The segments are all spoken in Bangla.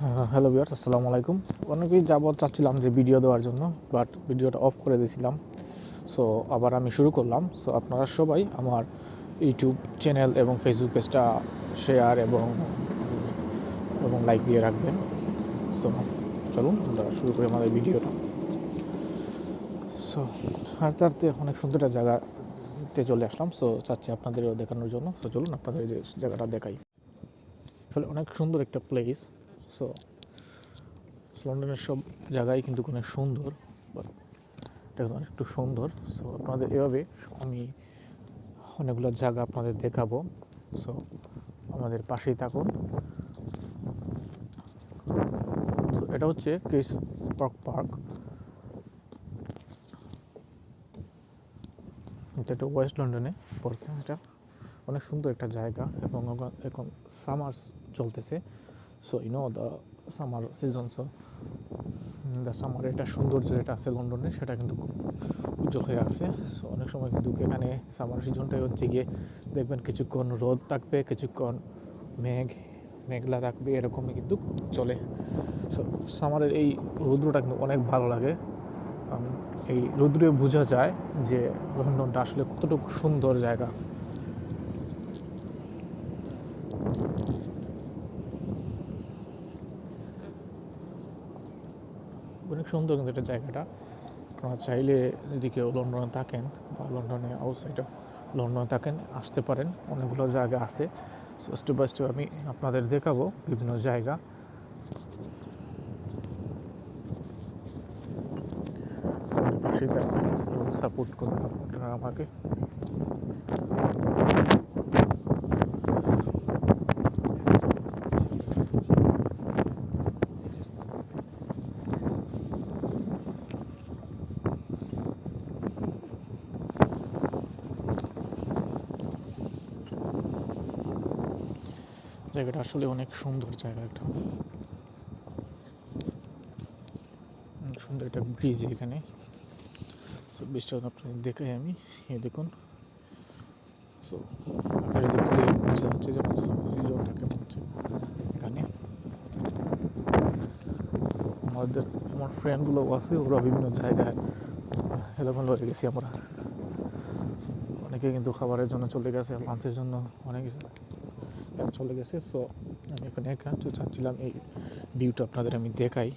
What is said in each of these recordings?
হ্যালো ভিউয়ার্স, আসসালামু আলাইকুম। অনেকেই যাবত চাচ্ছিলাম যে ভিডিও দেওয়ার জন্য, বাট ভিডিওটা অফ করে দিয়েছিলাম। সো আবার আমি শুরু করলাম। সো আপনারা সবাই আমার ইউটিউব চ্যানেল এবং ফেসবুক পেজটা শেয়ার এবং লাইক দিয়ে রাখবেন। সো চলুন আমরা শুরু করি আমাদের ভিডিওটা। সো হাঁটতে হাঁটতে অনেক সুন্দর একটা জায়গাতে চলে আসলাম। সো চাচ্ছি আপনাদেরও দেখানোর জন্য। সো চলুন আপনাদের যে জায়গাটা দেখাই। আসলে অনেক সুন্দর একটা প্লেস। সো লন্ডনের সব জায়গায় কিন্তু অনেক সুন্দর, বাট এটা একটু সুন্দর। সো আপনাদের এভাবে আমি অনেকগুলো জায়গা আপনাদের দেখাবো। সো আমাদের পাশেই থাকুন। সো এটা হচ্ছে কেস পার্ক। এটা তো ওয়েস্ট লন্ডনে পড়ছে। এটা অনেক সুন্দর একটা জায়গা এবং এখন সামার চলতেছে। So the summer season. So the summer এটা সৌন্দর্য যেটা আছে লন্ডনে সেটা কিন্তু খুব উজ্জ্বল হয়ে আছে। সো অনেক সময় কিন্তু এখানে সামার সিজনটাই হচ্ছে গিয়ে দেখবেন কিছুক্ষণ রোদ থাকবে, কিছুক্ষণ মেঘলা থাকবে, এরকমই কিন্তু চলে। সো সামারের এই রৌদ্রটা কিন্তু অনেক ভালো লাগে। এই রৌদ্রে বোঝা যায় যে লন্ডনটা আসলে কতটুকু সুন্দর জায়গা। অনেক সুন্দর কিন্তু এটা জায়গাটা। আপনারা চাইলে যদি কেউ লন্ডনে থাকেন বা লন্ডনে আউটসাইড অফ লন্ডনে থাকেন, আসতে পারেন। অনেকগুলো জায়গা আছে। সো স্টেপ বাই স্টেপ আমি আপনাদের দেখাবো বিভিন্ন জায়গা। পাশেই থাকবেন এবং সাপোর্ট করবেন আপনারা আমাকে। জায়গাটা আসলে অনেক সুন্দর জায়গা। একটা সুন্দর একটা ব্রিজ এখানে। সো ব্রিজটা আপনাদের দেখাই আমি। দেখুন। সো আকাশে দেখলে বোঝা যাচ্ছে যে সিজনটা কেমন হচ্ছে এখানে। আমার ফ্রেন্ডগুলো আছে, ওরা বিভিন্ন জায়গায় এলোমেলো হয়ে গেছি আমরা। অনেকে কিন্তু খাবারের জন্য চলে গেছে, লাঞ্চের জন্য অনেক চলে গেছে। সো আমি এখানে একা চাচ্ছিলাম এই ভিউটা আপনাদের আমি দেখাই।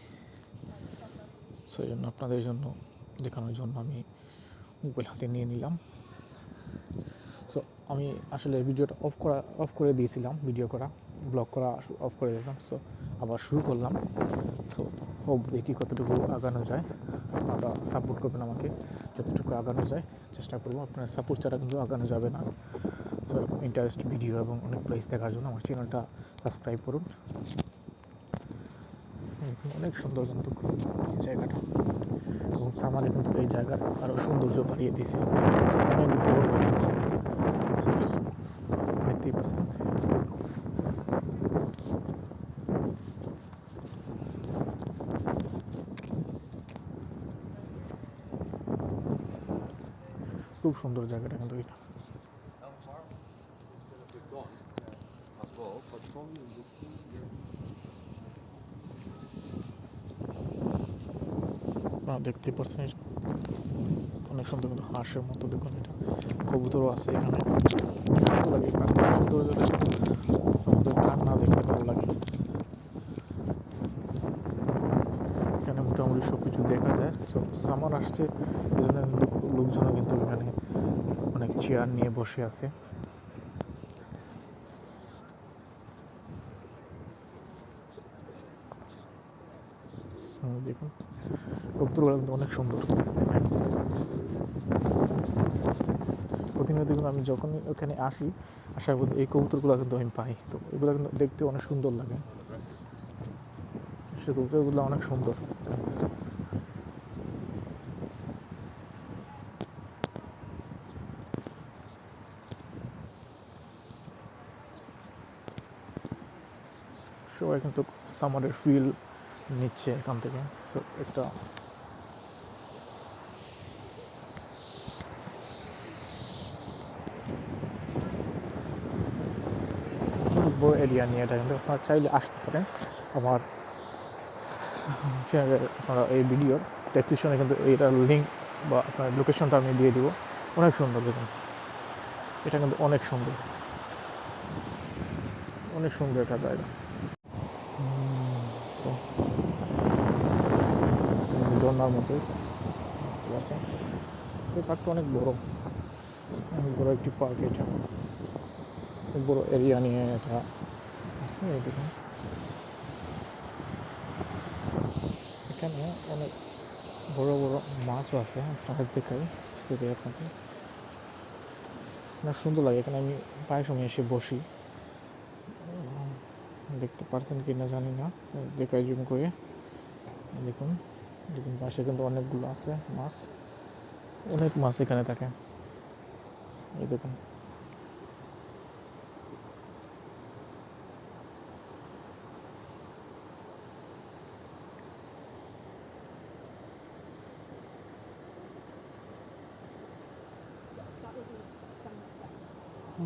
সো এই জন্য আপনাদের জন্য দেখানোর জন্য আমি মোবাইল হাতে নিয়ে নিলাম। সো আমি আসলে ভিডিওটা অফ করে দিয়েছিলাম, ভিডিও করা ব্লগ করা অফ করে দিয়েছিলাম। সো আবার শুরু করলাম। সো হোপ দেখি কতটুকু আগানো যায়। আপনারা সাপোর্ট করবেন আমাকে, যতটুকু আগানো যায় চেষ্টা করবো। আপনার সাপোর্ট ছাড়া কিন্তু আগানো যাবে না। সো এরকম ইন্টারেস্ট ভিডিও এবং অনেক প্লেস দেখার জন্য আমার চ্যানেলটা সাবস্ক্রাইব করুন। অনেক সুন্দর কিন্তু জায়গাটা, এবং সামারে কিন্তু এই জায়গার আরও সৌন্দর্য বাড়িয়ে দিয়েছে। অনেক বড় দেখতেই পাচ্ছেন। খুব সুন্দর জায়গাটা কিন্তু এটা। আপনারা দেখতে পাচ্ছেন অনেক সুন্দর কিন্তু হাঁসের মতো। দেখুন এটা কবুতরও আছে এখানে। ভালো লাগে প্রাকৃতিক সৌন্দর্যটা, আমাদের কার না দেখতে ভালো লাগে। এখানে মোটামুটি সব কিছু দেখা যায়। সো সামার আসছে, এই জন্য কিন্তু লোকজন কিন্তু এখানে অনেক চেয়ার নিয়ে বসে আছে। দেখুন কবুতরগুলো কিন্তু অনেক সুন্দর। প্রতিনিয়ত কিন্তু আমি যখনই ওখানে আসি, আসার পর এই কবুতরগুলো কিন্তু আমি পাই। তো এগুলো কিন্তু দেখতে অনেক সুন্দর লাগে। সে কবুতরগুলো অনেক সুন্দর। সবাই কিন্তু সামারের ফিল নিচ্ছে এখান থেকে। সো একটা বড় এরিয়া নিয়ে এটা, কিন্তু আপনারা চাইলে আসতে পারেন আমার আপনারা এই ভিডিওর ডেসক্রিপশনে কিন্তু এইটার লিঙ্ক বা আপনার লোকেশনটা আমি দিয়ে দিব। অনেক সুন্দর, দেখুন এটা কিন্তু অনেক সুন্দর, অনেক সুন্দর একটা জায়গা। সো ঝর্নার মতোই দেখতে পাচ্ছেন। এই পার্কটা অনেক বড় একটি পার্ক। এটা অনেক বড় এরিয়া নিয়ে এটা আছে। এই দেখুন এখানে অনেক বড় বড় মাছও আছে, আপনাদের দেখাই স্থিতি আপনাকে। অনেক সুন্দর লাগে এখানে, আমি প্রায় সময় এসে বসি। দেখতে পারছেন কি না জানি না, দেখাই জুম করে। দেখুন দেখুন পাশে কিন্তু অনেকগুলো আছে মাছ, অনেক মাছ এখানে থাকে। এই দেখুন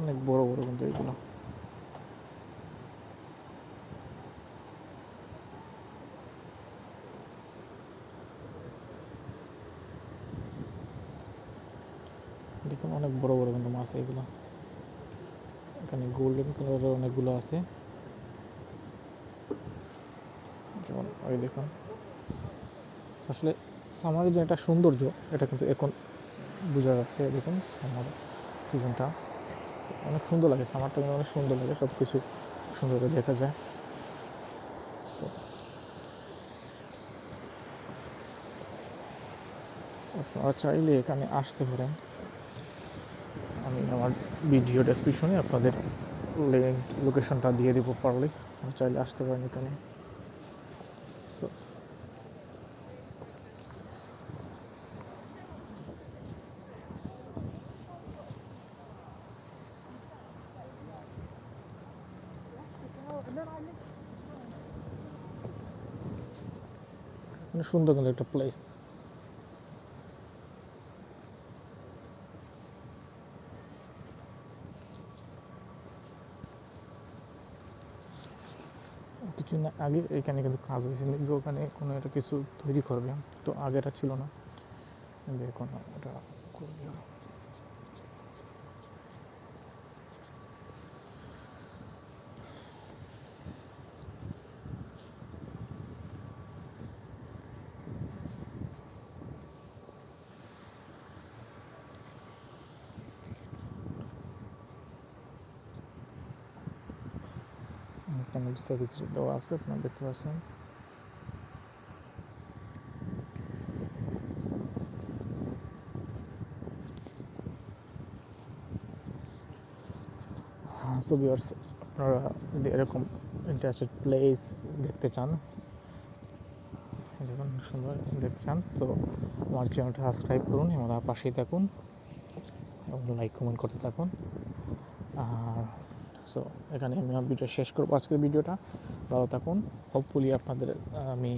অনেক বড় বড় কিন্তু এগুলো। দেখুন অনেক বড় বড় কিন্তু মাছ এগুলো। এখানে গোল্ডেন কালারের অনেকগুলো আছে, যেমন ওই দেখুন। আসলে সামারের যে একটা সৌন্দর্য, এটা কিন্তু এখন বোঝা যাচ্ছে। দেখুন সামার সিজনটা অনেক সুন্দর লাগে, সামারটা কিন্তু অনেক সুন্দর লাগে, সব কিছু সুন্দর করে দেখা যায়। আপনারা চাইলে এখানে আসতে পারেন। আমি আমার ভিডিও ডেসক্রিপশনে আপনাদের লিঙ্ক লোকেশনটা দিয়ে দেবো, পারলে চাইলে আসতে পারেন এখানে। সো মানে সুন্দর কিন্তু একটা প্লেস। কিছুদিন আগে এখানে কিন্তু কাজ হয়েছে, মেবি ওখানে কোনো একটা কিছু তৈরি করবে, তো আগে এটা ছিল না, কিন্তু এখন ওটা করবে। এখানে বিস্তারিত কিছু দেওয়া আছে, আপনারা দেখতে পাচ্ছেন। সো ভিউয়ার্স, আপনারা যদি এরকম ইন্টারেস্টেড প্লেস দেখতে চান, দেখুন সুন্দর দেখতে চান, তো আমার চ্যানেলটা সাবস্ক্রাইব করুন, আমার পাশেই থাকুন এবং লাইক কমেন্ট করতে থাকুন। আর সো এখানে আমি আমার ভিডিও শেষ করবো, আজকের ভিডিওটা। ভালো থাকুন, হোপফুলি আপনাদের আমি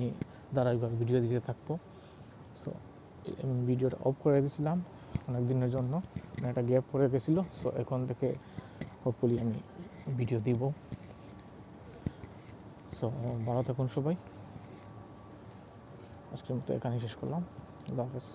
ধারাবাহিকভাবে ভিডিও দিতে থাকবো। সো ভিডিওটা অফ করে দিয়েছিলাম অনেক দিনের জন্য, একটা গ্যাপ পড়ে গেছিলো। সো এখন থেকে হোপফুলি আমি ভিডিও দিব। সো ভালো থাকুন সবাই, আজকের মতো এখানেই শেষ করলাম। আল্লাহ হাফেজ।